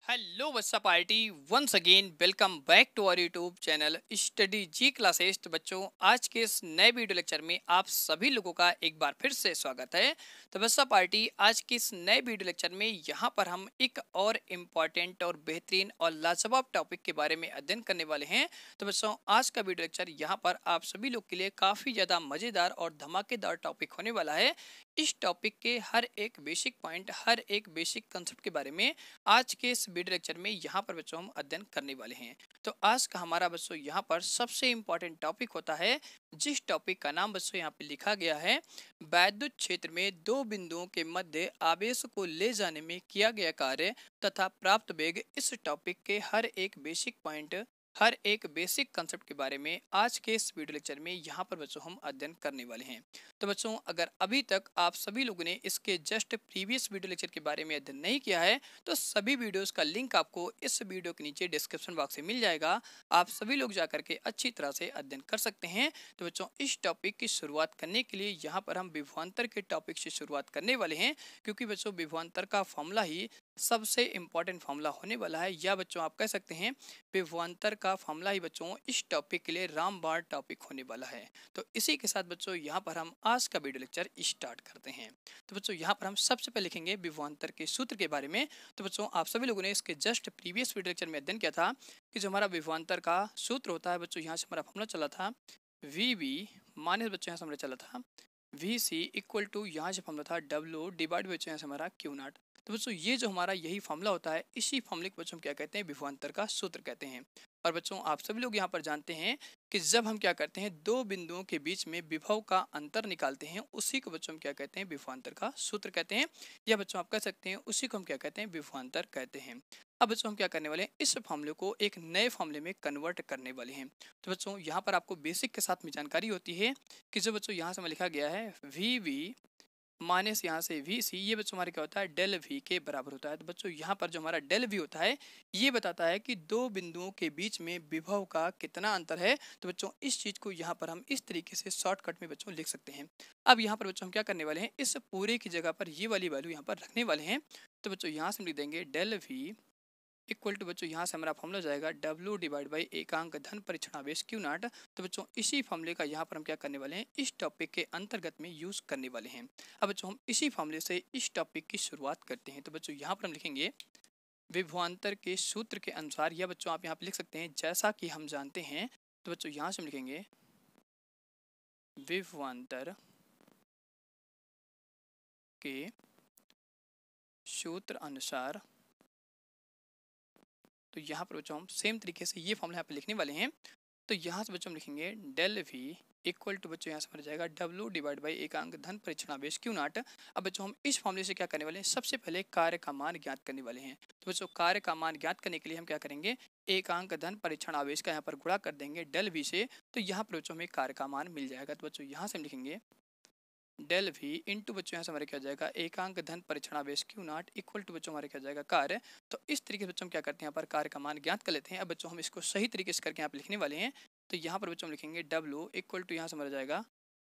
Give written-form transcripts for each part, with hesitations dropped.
Hello बच्चा party once again welcome back to our YouTube channel study जी classes. तो बच्चों आज के इस नए वीडियो लेक्चर में आप सभी लोगों का एक बार फिर से स्वागत है। तो बच्चा पार्टी आज के इस नए वीडियो लेक्चर में यहाँ पर हम एक और इम्पॉर्टेंट और बेहतरीन और लाजवाब टॉपिक के बारे में अध्ययन करने वाले हैं। तो बच्चों आज का वीडियो लेक्चर यहाँ पर आप सभी लोग के लिए काफ़ी ज़्यादा मज़ेदार और धमाकेदार टॉपिक होने वाला है। इस टॉपिक के हर एक बेसिक पॉइंट, हर एक बेसिक कंसेप्ट के बारे में आज के इस वीडियो लेक्चर में यहाँ पर बच्चों हम अध्ययन करने वाले हैं। तो आज का हमारा बच्चों यहाँ पर सबसे इम्पोर्टेंट टॉपिक होता है, जिस टॉपिक का नाम बच्चों यहाँ पे लिखा गया है, वैद्युत क्षेत्र में दो बिंदुओं के मध्य आवेश को ले जाने में किया गया कार्य तथा प्राप्त वेग। इस टॉपिक के हर एक बेसिक पॉइंट, हर एक बेसिक कंसेप्ट के बारे में आज के इस वीडियो लेक्चर में यहाँ पर बच्चों हम अध्ययन करने वाले हैं। तो बच्चों अगर अभी तक आप सभी लोगों ने इसके जस्ट प्रीवियस वीडियो लेक्चर के बारे में अध्ययन नहीं किया है तो सभी वीडियोस का लिंक आपको इस वीडियो के नीचे डिस्क्रिप्शन बॉक्स में मिल जाएगा। आप सभी लोग जाकर के अच्छी तरह से अध्ययन कर सकते हैं। तो बच्चों इस टॉपिक की शुरुआत करने के लिए यहाँ पर हम विभवांतर के टॉपिक से शुरुआत करने वाले हैं, क्योंकि बच्चों विभवांतर का फॉर्मूला ही सबसे इम्पोर्टेंट फॉर्मूला होने वाला है, या बच्चों आप कह सकते हैं विभवांतर का फॉर्मूला ही बच्चों इस टॉपिक के लिए रामबाण टॉपिक होने वाला है। तो इसी के साथ बच्चों यहाँ पर हम आज का वीडियो लेक्चर स्टार्ट करते हैं। तो बच्चों यहाँ पर हम सबसे पहले लिखेंगे विभवांतर के सूत्र के बारे में। तो बच्चों आप सभी लोगों ने इसके जस्ट प्रीवियस वीडियो लेक्चर में अध्ययन किया था कि जो हमारा विभवांतर का सूत्र होता है बच्चों, यहाँ से हमारा फॉर्मूला चला था वी बी माइनस बच्चों यहाँ से हमारा चला था वी सी इक्वल टू, यहाँ से फॉर्मूला था डब्ल्यू डिवाइड बच्चों यहाँ से हमारा क्यू नॉट। तो बच्चों ये जो हमारा यही फॉर्मूला होता है, इसी फॉर्मूले को बच्चों हम क्या कहते हैं, विभवांतर का सूत्र कहते हैं। और बच्चों आप सभी लोग यहाँ पर जानते हैं कि जब हम क्या करते हैं दो बिंदुओं के बीच में विभव का अंतर निकालते हैं, उसी को बच्चों हम क्या कहते हैं, विभवांतर का सूत्र कहते हैं, या बच्चों आप कह सकते हैं उसी को हम क्या कहते हैं, विभवांतर कहते हैं। अब बच्चों हम क्या करने वाले हैं, इस फॉर्मूले को एक नए फॉर्मूले में कन्वर्ट करने वाले हैं। तो बच्चों यहाँ पर आपको बेसिक के साथ में जानकारी होती है कि जो बच्चों यहाँ से हमें लिखा गया है वी वी माइनस यहाँ से वी सी, ये बच्चों हमारे क्या होता है, डेल वी के बराबर होता है। तो बच्चों यहाँ पर जो हमारा डेल वी होता है ये बताता है कि दो बिंदुओं के बीच में विभव का कितना अंतर है। तो बच्चों इस चीज़ को यहाँ पर हम इस तरीके से शॉर्टकट में बच्चों लिख सकते हैं। अब यहाँ पर बच्चों हम क्या करने वाले हैं, इस पूरे की जगह पर ये वाली वैल्यू यहाँ पर रखने वाले हैं। तो बच्चों यहाँ से हम लिख देंगे डेल वी इक्वल टू बच्चों यहाँ से हमारा फॉर्मूला जाएगा डब्ल्यू डिवाइड बाई एकांक धन परीक्षण आवेश क्यू नॉट। तो बच्चों इसी फॉर्मूले का यहाँ पर हम क्या करने वाले हैं, इस टॉपिक के अंतर्गत में यूज़ करने वाले हैं। अब बच्चों हम इसी फॉर्मूले से इस टॉपिक की शुरुआत करते हैं। तो बच्चों यहाँ पर हम लिखेंगे विभवांतर के सूत्र के अनुसार, या बच्चों आप यहाँ पर लिख सकते हैं जैसा कि हम जानते हैं। तो बच्चों यहाँ से हम लिखेंगे विभवांतर के सूत्र अनुसार। तो यहाँ पर बच्चों हम सेम तरीके से ये फॉर्मूला यहाँ पे लिखने वाले हैं। तो यहाँ से बच्चों हम लिखेंगे डेल वी इक्वल टू बच्चों यहाँ से हमारा जाएगा डब्ल्यू डिवाइड बाई एकांक धन परीक्षण आवेश क्यू नॉट। अब बच्चों हम इस फॉर्मूले से क्या करने वाले हैं, सबसे पहले कार्य का मान ज्ञात करने वाले हैं। तो बच्चों कार्य का मान ज्ञात करने के लिए हम क्या करेंगे, एकांक धन परीक्षण आवेश का यहाँ पर गुणा कर देंगे डेल वी से। तो यहाँ पर बच्चों हमें कार्य का मान मिल जाएगा। तो बच्चों यहाँ से हम लिखेंगे डेल वी इंटू बच्चों यहाँ से हमारे क्या जाएगा एकांक धन परीक्षण आवेश क्यू नॉट इक्वल टू बच्चों हमारे क्या जाएगा कार्य। तो इस तरीके से बच्चों हम क्या करते हैं, यहाँ पर कार्य का मान ज्ञात कर लेते हैं। अब बच्चों हम इसको सही तरीके से करके यहाँ पर लिखने वाले हैं। तो यहाँ पर बच्चों हम लिखेंगे डब्ल्यू इक्वल टू यहाँ से हमारा जाएगा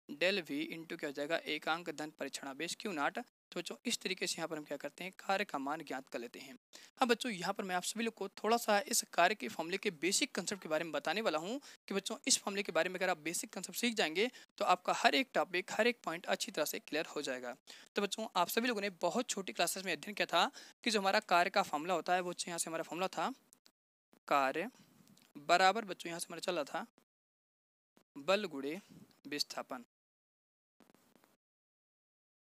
डेल वी इंटू क्या हो जाएगा एकांक धन परीक्षण आवेश क्यू नॉट। तो बच्चों इस तरीके से यहाँ पर हम क्या करते हैं, कार्य का मान ज्ञात कर लेते हैं। अब बच्चों यहाँ पर मैं आप सभी लोग को थोड़ा सा इस कार्य के फॉर्मूले के बेसिक कंसेप्ट के बारे में बताने वाला हूँ कि बच्चों इस फॉर्मूले के बारे में अगर आप बेसिक कंसेप्ट सीख जाएंगे तो आपका हर एक टॉपिक, हर एक पॉइंट अच्छी तरह से क्लियर हो जाएगा। तो बच्चों आप सभी लोगों ने बहुत छोटी क्लासेस में अध्ययन किया था कि जो हमारा कार्य का फॉर्मूला होता है वो यहाँ से हमारा फॉर्मूला था कार्य बराबर बच्चों यहाँ से हमारा चला था बल गुणे विस्थापन।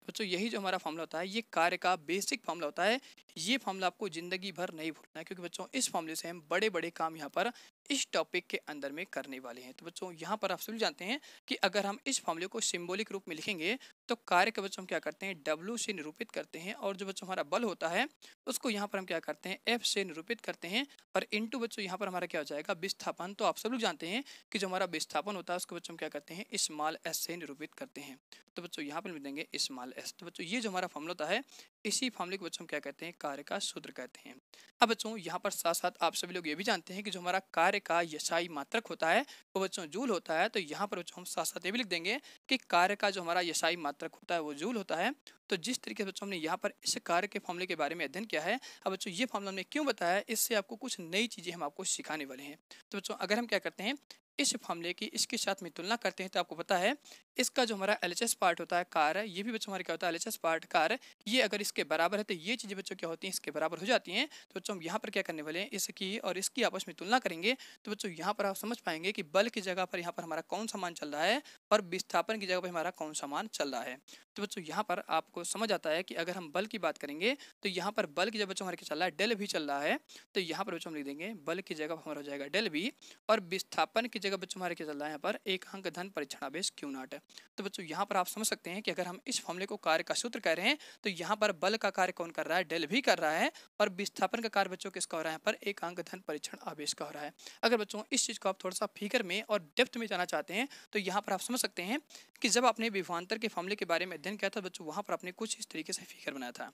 बच्चों यही जो हमारा फॉर्मूला होता है ये कार्य का बेसिक फॉर्मूला होता है। ये फॉर्मूला आपको जिंदगी भर नहीं भूलना है, क्योंकि बच्चों इस फॉर्मूले से हम बड़े बड़े काम यहाँ पर इस टॉपिक के अंदर में करने वाले हैं। तो बच्चों यहाँ पर आप सभी जानते हैं कि अगर हम इस फॉर्मूले को सिंबॉलिक रूप में लिखेंगे तो कार्य के बच्चों हम क्या करते हैं, डब्ल्यू से निरूपित करते हैं, और जो बच्चों हमारा बल होता है उसको यहाँ पर हम क्या करते हैं, एफ से निरूपित करते हैं, और इनटू बच्चों यहाँ पर हमारा क्या हो जाएगा, विस्थापन। तो आप सब लोग जानते हैं कि जो हमारा विस्थापन होता है उसको बच्चों हम क्या करते हैं, स्मॉल एस से निरूपित करते हैं। तो बच्चों यहाँ पर लिख देंगे स्मॉल एस। तो बच्चों ये जो हमारा फॉर्मूला होता है इसी फॉर्मूले को बच्चों हम क्या कहते हैं, कार्य का सूत्र कहते हैं। अब बच्चों यहाँ पर साथ साथ आप सभी लोग ये भी जानते हैं कि जो हमारा कार्य का यशाई मात्रक होता है वो बच्चों जूल होता है। तो यहाँ पर बच्चों हम साथ साथ ये भी लिख देंगे कि कार्य का जो हमारा यशाई मात्रक होता है वो जूल होता है। तो जिस तरीके से बच्चों हमने यहाँ पर इस कार्य के फॉर्मूले के बारे में अध्ययन किया है, अब बच्चों ये फॉर्मूला हमने क्यों बताया, इससे आपको कुछ नई चीजें हम आपको सिखाने वाले हैं। तो बच्चों अगर हम क्या करते हैं, इस फॉर्मूले की इसके साथ में तुलना करते हैं, तो आपको पता है इसका जो हमारा एलएचएस पार्ट होता है कार्य, ये भी बच्चों हमारे क्या होता है एलएचएस पार्ट कार्य, ये अगर इसके बराबर है तो ये चीजें बच्चों क्या होती हैं, इसके बराबर हो जाती हैं। तो बच्चों हम यहाँ पर क्या करने वाले हैं, इसकी और इसकी आपस में तुलना करेंगे। तो बच्चों यहाँ पर आप समझ पाएंगे कि बल की जगह पर यहाँ पर हमारा कौन सा मान चल रहा है और विस्थापन की जगह पर हमारा कौन सा मान चल रहा है। तो बच्चों यहाँ पर आपको समझ आता है कि अगर हम बल की बात करेंगे तो यहाँ पर बल की जगह बच्चों हमारे क्या चल रहा है, डेल भी चल रहा है। तो यहाँ पर बच्चों हम लिख देंगे बल की जगह हमारा हो जाएगा डेल भी, और विस्थापन की जगह बच्चों हमारे क्या चल रहा है यहाँ पर एक अंक धन परीक्षण आवेश क्यू नॉट। तो बच्चों यहाँ पर आप समझ सकते हैं कि अगर हम इस फॉर्मूले को कार्य का सूत्र कह रहे हैं तो यहाँ पर बल का कार्य कौन कर रहा है, डेल भी कर रहा है, और विस्थापन का कार्य बच्चों किसका हो रहा है, यहाँ पर एक अंक धन परीक्षण आवेश का हो रहा है। अगर बच्चों इस चीज को आप थोड़ा सा फिगर में और डेप्थ में जाना चाहते हैं तो यहाँ पर आप समझ सकते हैं कि जब आपने विभवांतर के फॉर्मूले के बारे में अध्ययन किया था बच्चों, वहां पर आपने कुछ इस तरीके से फिगर बनाया था।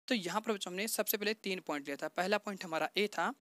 तो यहाँ पर बच्चों हमने सबसे पहले 3 पॉइंट लिया था। पहला पॉइंट हमारा ए था,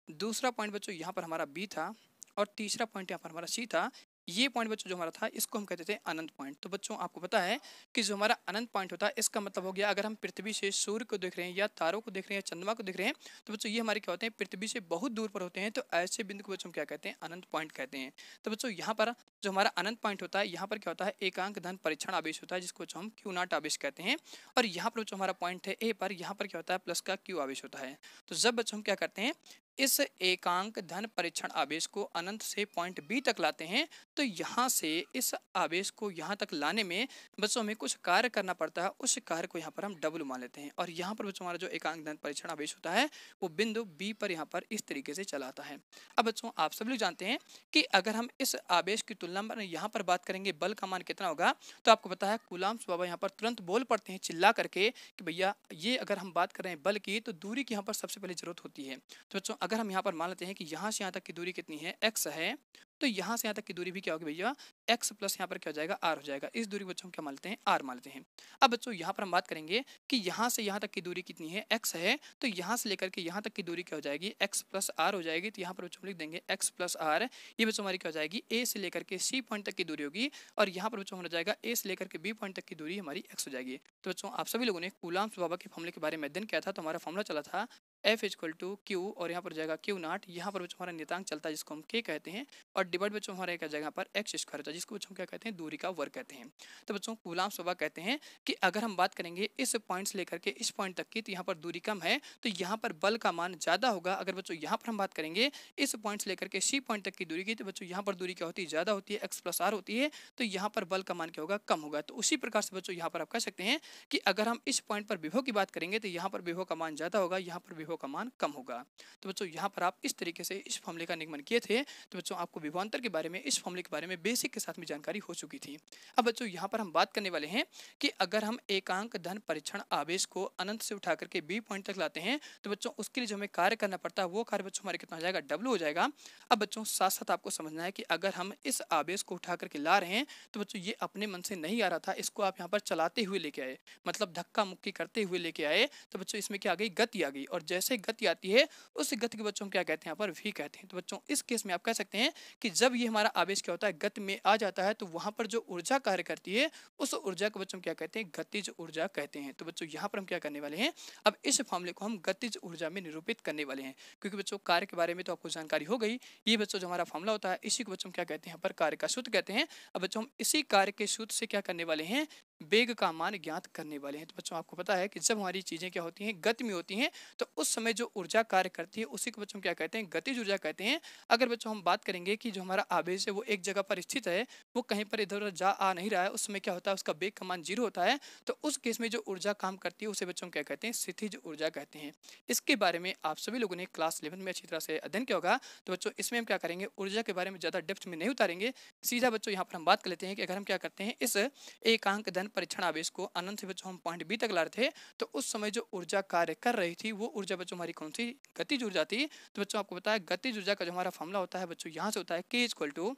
दूसरा पॉइंट बच्चों यहाँ पर हमारा बी था, और तीसरा पॉइंट यहाँ पर हमारा सी था। ये पॉइंट बच्चों जो हमारा था इसको हम कहते थे अनंत पॉइंट। तो बच्चों आपको पता है कि जो हमारा अनंत पॉइंट होता है इसका मतलब हो गया अगर हम पृथ्वी से सूर्य को देख रहे हैं या तारों को देख रहे हैं या चंद्रमा को देख रहे हैं तो बच्चों ये हमारे क्या होते हैं, पृथ्वी से बहुत दूर पर होते हैं। तो ऐसे बिंदु को बच्चों हम क्या कहते हैं, अनंत पॉइंट कहते हैं। तो बच्चों यहाँ पर जो हमारा अनंत पॉइंट होता है यहाँ पर क्या होता है, एकांक धन परीक्षण आवेश होता है जिसको हम क्यू नॉट आवेश कहते हैं। और यहाँ पर जो हमारा पॉइंट है ए पर, यहाँ पर क्या होता है प्लस का क्यू आवेश होता है। तो जब बच्चों हम क्या करते हैं, इस एकांक धन परीक्षण आवेश को अनंत से पॉइंट बी तक लाते हैं, तो यहाँ से इस आवेश को यहाँ तक लाने में बच्चों हमें कुछ कार्य करना पड़ता है। उस कार्य को यहाँ पर हम डब्ल्यू मान लेते हैं। और यहाँ पर बच्चों हमारा जो एकांक धन परीक्षण आवेश होता है वो बिंदु बी पर यहाँ पर इस तरीके से चलाता है। अब बच्चों आप सब लोग जानते हैं कि अगर हम इस आवेश की तुलना में यहाँ पर बात करेंगे बल का मान कितना होगा, तो आपको पता है कूलाम्स बाबा यहाँ पर तुरंत बोल पड़ते हैं चिल्ला करके कि भैया ये अगर हम बात कर रहे हैं बल की तो दूरी की यहाँ पर सबसे पहले जरूरत होती है। तो बच्चों अगर हम यहाँ पर मान लेते हैं कि यहाँ से यहाँ तक की दूरी कितनी है, x है, तो यहाँ से यहाँ तक की दूरी भी क्या होगी भैया, x प्लस यहाँ पर क्या हो जाएगा, r हो जाएगा। इस दूरी बच्चों हम क्या मान लेते हैं, r मान लेते हैं। अब बच्चों यहाँ पर हम बात करेंगे कि यहाँ से यहाँ तक की दूरी कितनी है, x है, तो यहाँ से लेकर के यहाँ तक की दूरी क्या हो जाएगी, x प्लस r हो जाएगी। तो यहाँ पर बच्चों हम लिख देंगे x प्लस r, ये बच्चों हमारी क्या हो जाएगी, a से लेकर के c पॉइंट तक की दूरी होगी, और यहाँ पर बच्चों हो जाएगा a से लेकर के b पॉइंट तक की दूरी हमारी x हो जाएगी। तो बच्चों आप सभी लोगों ने कूलाम्स बाबा के फॉर्मूले के बारे में अध्ययन किया था। तो हमारा फॉर्मूला चला था F इक्वल टू क्यू, और यहाँ पर जाएगा क्यू नॉट, यहाँ पर बच्चों हमारा नियतांक चलता है जिसको हम k कहते हैं, और डिवाइड बच्चों हमारे क्या जगह पर x स्क्वायर होता है जिसको बच्चों क्या कहते हैं, दूरी का वर्ग कहते हैं। तो बच्चों कूलाम्स बाबा कहते हैं कि अगर हम बात करेंगे इस पॉइंट से लेकर के इस पॉइंट तक की, तो यहाँ पर दूरी कम है तो यहाँ पर बल का मान ज्यादा होगा। अगर बच्चों यहाँ पर हम बात करेंगे इस पॉइंट से लेकर के सी पॉइंट तक की दूरी की, तो बच्चों यहाँ पर दूरी क्या होती है, ज्यादा होती है, x प्लस r होती है, तो यहाँ पर बल का मान क्या होगा, कम होगा। तो उसी प्रकार से बच्चों यहाँ पर आप कह सकते हैं कि अगर हम इस पॉइंट पर विभव की बात करेंगे तो यहाँ पर विभव का मान ज्यादा होगा, यहाँ पर विभव का मान कम होगा। तो बच्चों यहाँ पर आप इस तरीके से इस फॉर्मूले का निगमन किए थे। तो बच्चों आपको विभवांतर के बारे में, इस फॉर्मूले के बारे में बेसिक के साथ में जानकारी हो चुकी थी। अब बच्चों यहाँ पर हम बात करने वाले हैं कि अगर हम एकांक धन परीक्षण आवेश को अनंत से उठा करके बी पॉइंट तक लाते हैं तो बच्चों उसके लिए जो हमें कार्य करना पड़ता है वो कार्य बच्चों हमारे कितना हो जाएगा, डब्ल्यू हो जाएगा। अब बच्चों साथ साथ आपको समझना है कि अगर हम इस आवेश को उठा करके ला रहे हैं तो बच्चों ये अपने मन से नहीं आ रहा था, इसको आप यहाँ पर चलाते हुए लेके आए, मतलब धक्का मुक्की करते हुए लेके आए। तो बच्चों इसमें क्या आ गई, गति आ गई, और जैसे गति आती है उस गति के बच्चों क्या कहते हैं, यहाँ पर v कहते हैं। तो बच्चों इस केस में आप कह सकते हैं कि जब ये हमारा आवेश क्या होता है, गति में आ जाता है, तो वहां पर जो ऊर्जा कार्य करती है उस ऊर्जा को बच्चों क्या कहते हैं, गतिज ऊर्जा कहते हैं। तो बच्चों यहाँ पर हम क्या करने वाले हैं, अब इस फॉर्मूले को हम गतिज ऊर्जा में निरूपित करने वाले हैं। क्योंकि बच्चों कार्य के बारे में तो आपको जानकारी हो गई, ये बच्चों जो हमारा फॉर्मूला होता है इसी को बच्चों क्या कहते हैं, यहाँ पर कार्य का सूत्र कहते हैं। अब बच्चों हम इसी कार्य के सूत्र से क्या करने वाले हैं, वेग का मान ज्ञात करने वाले हैं। तो बच्चों आपको पता है कि जब हमारी चीजें क्या होती हैं, गति में होती हैं, तो उस समय जो ऊर्जा कार्य करती है उसी को बच्चों क्या कहते हैं, गतिज ऊर्जा कहते हैं। अगर बच्चों हम बात करेंगे कि जो हमारा आवेश है वो एक जगह पर स्थित है, वो कहीं पर इधर उधर जा आ नहीं रहा है, उस समय क्या होता है, उसका वेग का मान 0 होता है, तो उस केस में जो ऊर्जा काम करती है उसे बच्चों क्या कहते हैं, स्थितिज ऊर्जा कहते हैं। इसके बारे में आप सभी लोगों ने क्लास 11 में अच्छी तरह से अध्ययन किया होगा। तो बच्चों इसमें हम क्या करेंगे, ऊर्जा के बारे में ज्यादा डेप्थ में नहीं उतारेंगे, सीधा बच्चों यहाँ पर हम बात कर लेते हैं कि अगर हम क्या करते हैं, इस एकांक धन परीक्षण आवेश को अनंत से बच्चों हम पॉइंट बी तक ला रहे थे, तो उस समय जो ऊर्जा कार्य कर रही थी वो ऊर्जा बच्चों हमारी कौन सी, गतिज ऊर्जा थी। तो बच्चों आपको पता है गतिज ऊर्जा का जो हमारा फॉर्मूला होता है बच्चों यहाँ से होता है k equal to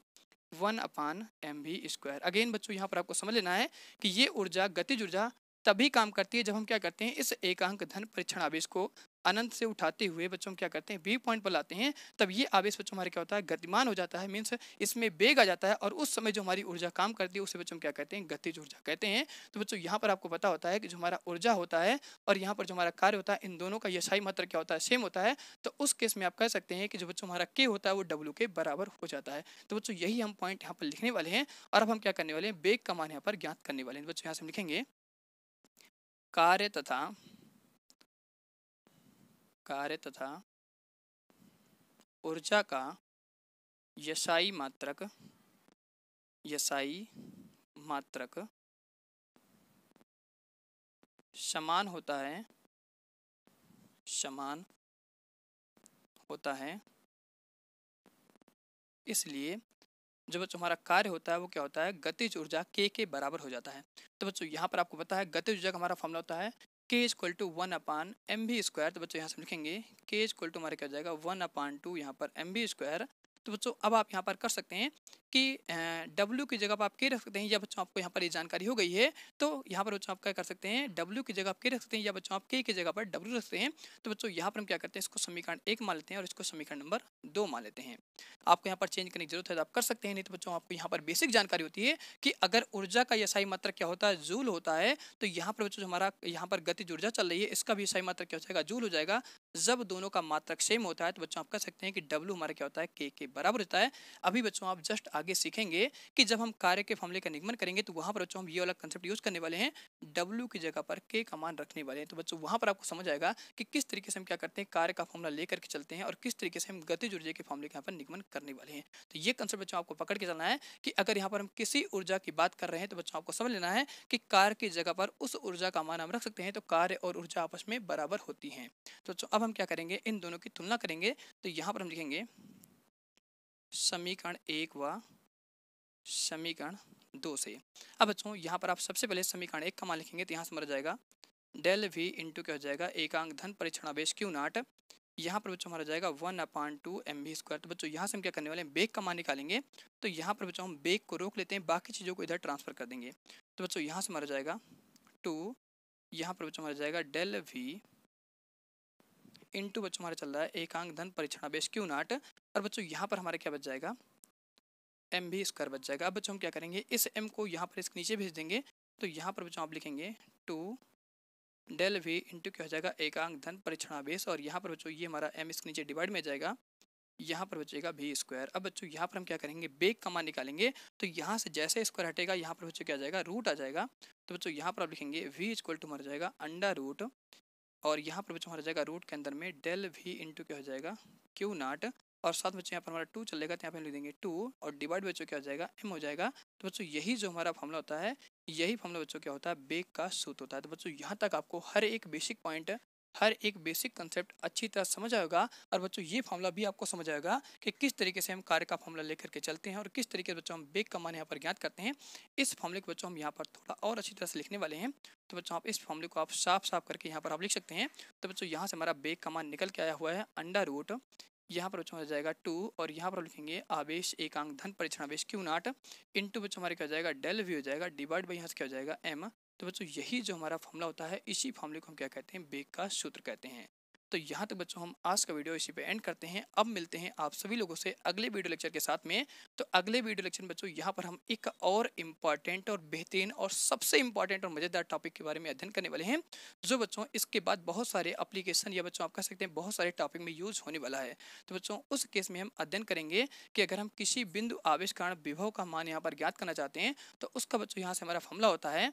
1/mv square. Again बच्चों यहाँ पर आपको समझ लेना है कि ये ऊर्जा गतिज ऊर्जा तभी काम करती है जब हम क्या करते हैं, इस एकांक धन परीक्षण आवेश को अनंत से उठाते हुए बच्चों हम क्या करते हैं, बी पॉइंट पर लाते हैं। तब ये आवेश बच्चों हमारे क्या होता है, गतिमान हो जाता है, मीन्स इसमें वेग आ जाता है, और उस समय जो हमारी ऊर्जा काम करती है उसे बच्चों हम क्या कहते हैं, गतिज ऊर्जा कहते हैं। तो बच्चों यहाँ पर आपको पता होता है कि जो हमारा ऊर्जा होता है और यहाँ पर जो हमारा कार्य होता है, इन दोनों का यशाई मात्रा क्या होता है, सेम होता है। तो उस केस में आप कह सकते हैं कि जो बच्चों हमारा के होता है वो डब्ल्यू के बराबर हो जाता है। तो बच्चों यही हम पॉइंट यहाँ पर लिखने वाले हैं, और अब हम क्या करने वाले हैं, वेग का मान यहाँ पर ज्ञात करने वाले हैं। बच्चों यहाँ से हम लिखेंगे कार्य तथा ऊर्जा का यशाई मात्रक समान होता है। इसलिए जो बच्चों हमारा कार्य होता है वो क्या होता है, गतिज ऊर्जा के बराबर हो जाता है। तो बच्चों यहाँ पर आपको पता है गतिज ऊर्जा का हमारा फॉर्मूला होता है के इक्वल टू 1/mv²। तो बच्चों यहाँ से हम लिखेंगे के इक्वल टू हमारे क्या हो जाएगा 1/2 यहाँ पर mv²। तो बच्चों अब आप यहाँ पर कर सकते हैं कि W की जगह पर आप के रख सकते हैं, या बच्चों आपको यहाँ पर ये जानकारी हो गई है तो यहाँ पर बच्चों आप क्या कर सकते हैं, W की जगह आप के रख सकते हैं, या बच्चों आप के की जगह पर W रख सकते हैं। तो बच्चों यहाँ पर हम क्या करते हैं, इसको समीकरण 1 मान लेते हैं और इसको समीकरण नंबर 2 मान लेते हैं। आपको यहाँ पर चेंज करने की जरूरत है तो आप कर सकते हैं, नहीं तो बच्चों आपको यहाँ पर बेसिक जानकारी होती है कि अगर ऊर्जा का यशाई मात्रक क्या होता है, जूल होता है। तो यहाँ पर बच्चों हमारा यहाँ पर गतिज ऊर्जा चल रही है, इसका भी यशाई मात्रक क्या हो जाएगा, जूल हो जाएगा। जब दोनों का मात्रक सेम होता है तो बच्चों आप कह सकते हैं कि W हमारा क्या होता है, के बराबर होता है। अभी बच्चों आप जस्ट आगे सीखेंगे कि जब हम कार्य के फॉर्मूले का निगमन करेंगे तो वहां पर बच्चों हम ये वाला कंसेप्ट यूज करने वाले हैं, W की जगह पर के का मान रखने वाले हैं। तो बच्चों वहां पर आपको समझ आएगा कि किस तरीके से हम क्या करते हैं, कार्य का फॉर्मूला लेकर के चलते हैं और किस तरीके से हम गतिज ऊर्जा के फॉर्मूले के यहाँ पर निगमन करने वाले हैं। तो ये कंसेप्ट बच्चों आपको पकड़ के चलना है कि अगर यहाँ पर हम किसी ऊर्जा की बात कर रहे हैं तो बच्चों आपको समझ लेना है कि कार्य की जगह पर उस ऊर्जा का मान हम रख सकते हैं, तो कार्य और ऊर्जा आपस में बराबर होती हैं। तो अब हम क्या करेंगे, इन दोनों की तुलना करेंगे। तो यहाँ पर हम लिखेंगे समीकरण 1 व समीकरण 2 से। अब बच्चों यहाँ पर आप सबसे पहले समीकरण 1 का मान लिखेंगे, तो यहाँ से मर जाएगा डेल V इंटू क्या हो जाएगा, एकांक धन परीक्षण आवेश Q0। यहाँ पर बच्चों हमारा जाएगा 1/2 mv²। तो बच्चों यहाँ से हम क्या करने वाले हैं, वेग का मान निकालेंगे। तो यहाँ पर बच्चों हम वेग को रोक लेते हैं, बाकी चीज़ों को इधर ट्रांसफर कर देंगे। तो बच्चों यहाँ से हमारा जाएगा 2, यहाँ पर बच्चों हमारा जाएगा डेल V इंटू बच्चों हमारा चल रहा है एकांक धन परीक्षण आवेश Q0। और बच्चों यहाँ पर हमारे क्या बच जाएगा, mv² बच जाएगा। अब बच्चों हम क्या करेंगे, इस m को यहाँ पर इसके नीचे भेज देंगे। तो यहाँ पर बच्चों आप लिखेंगे 2 डेल V इंटू क्या हो जाएगा, एकांक धन परीक्षण आवेश, और यहाँ पर बच्चों ये हमारा m इसके नीचे डिवाइड में जाएगा, यहाँ पर बचेगा v²। अब बच्चों यहाँ पर हम क्या करेंगे, वेग का मान निकालेंगे। तो यहाँ से जैसे स्क्वायर हटेगा यहाँ पर बच्चों क्या आ जाएगा, रूट आ जाएगा। तो बच्चों यहाँ पर आप लिखेंगे v इक्वल टू हमारा जाएगा अंडर रूट, और यहाँ पर बच्चों हमारा जाएगा रूट के अंदर में डेल V इंटू क्या हो जाएगा Q0, और साथ बच्चों यहाँ पर हमारा 2 चलेगा, तो यहाँ पर लिख देंगे 2 और डिवाइड बच्चों क्या हो जाएगा m हो जाएगा। तो बच्चों यही जो हमारा फॉर्मूला होता है, यही फॉर्मूला बच्चों क्या होता है, वेग का सूत्र होता है। तो बच्चों यहाँ तक आपको हर एक बेसिक पॉइंट, हर एक बेसिक कंसेप्ट अच्छी तरह समझ आएगा। और बच्चों ये फॉर्मूला भी आपको समझ आएगा कि किस तरीके से हम कार्य का फॉर्मूला लेकर के चलते हैं और किस तरीके से बच्चों हम वेग का मान यहाँ पर ज्ञात करते हैं। इस फॉर्मूले को बच्चों हम यहाँ पर थोड़ा और अच्छी तरह से लिखने वाले हैं। तो बच्चों आप इस फॉर्मूले को आप साफ साफ करके यहाँ पर आप लिख सकते हैं। तो बच्चों यहाँ से हमारा वेग का मान निकल के आया हुआ है अंडर रूट, यहाँ पर बच्चों हो जाएगा 2, और यहाँ पर लिखेंगे आवेश एकांक धन परीक्षण आवेश Q0 इंटू बच्चों हमारे क्या हो जाएगा, डेल V हो जाएगा, डिवाइड बाई यहाँ से क्या हो जाएगा m। तो बच्चों यही जो हमारा फॉर्मूला होता है, इसी फॉर्मूले को हम क्या कहते हैं, वेग का सूत्र कहते हैं। तो यहाँ तक बच्चों हम आज का वीडियो इसी पे एंड करते हैं। अब मिलते हैं आप सभी लोगों से अगले वीडियो लेक्चर के साथ में। तो अगले वीडियो लेक्चर में बच्चों यहाँ पर हम एक और इम्पॉर्टेंट और बेहतरीन और सबसे इम्पॉर्टेंट और मज़ेदार टॉपिक के बारे में अध्ययन करने वाले हैं, जो बच्चों इसके बाद बहुत सारे एप्लीकेशन या बच्चों आप कह सकते हैं बहुत सारे टॉपिक में यूज होने वाला है। तो बच्चों उस केस में हम अध्ययन करेंगे कि अगर हम किसी बिंदु आवेश कारण विभव का मान यहाँ पर ज्ञात करना चाहते हैं तो उसका बच्चों यहाँ से हमारा फॉर्मूला होता है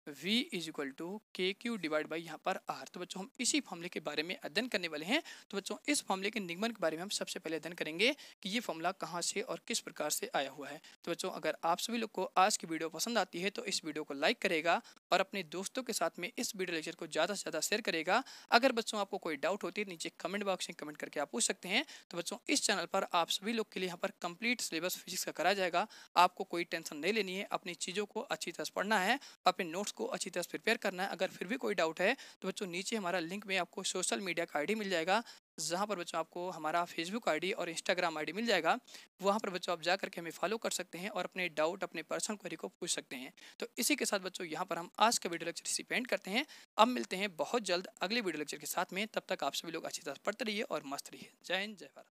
V is equal to KQ divide by यहाँ पर R। तो बच्चों हम इसी फॉर्मूले के बारे में अध्ययन करने वाले हैं। तो बच्चों इस फॉर्मूले के निगमन के बारे में हम सबसे पहले अध्ययन करेंगे कि ये फॉर्मूला कहाँ से और किस प्रकार से आया हुआ है। तो बच्चों अगर आप सभी लोग को आज की वीडियो पसंद आती है तो इस वीडियो को लाइक करेगा और अपने दोस्तों के साथ में इस वीडियो लेक्चर को ज़्यादा से ज़्यादा शेयर करेगा। अगर बच्चों आपको कोई डाउट होती है नीचे कमेंट बॉक्स में कमेंट करके आप पूछ सकते हैं। तो बच्चों इस चैनल पर आप सभी लोग के लिए यहाँ पर कंप्लीट सिलेबस फिजिक्स का कराया जाएगा। आपको कोई टेंशन नहीं लेनी है, अपनी चीज़ों को अच्छी तरह से पढ़ना है, अपने नोट्स उसको अच्छी तरह से प्रिपेयर करना है। अगर फिर भी कोई डाउट है तो बच्चों नीचे हमारा लिंक में आपको सोशल मीडिया का आईडी मिल जाएगा, जहाँ पर बच्चों आपको हमारा फेसबुक आईडी और इंस्टाग्राम आईडी मिल जाएगा। वहाँ पर बच्चों आप जा करके हमें फॉलो कर सकते हैं और अपने डाउट, अपने पर्सनल क्वेरी को पूछ सकते हैं। तो इसी के साथ बच्चों यहाँ पर हम आज का वीडियो लेक्चर इसी पे एंड करते हैं। अब मिलते हैं बहुत जल्द अगले वीडियो लेक्चर के साथ में। तब तक आप सभी लोग अच्छी तरह पढ़ते रहिए और मस्त रहिए। जय हिंद, जय भारत।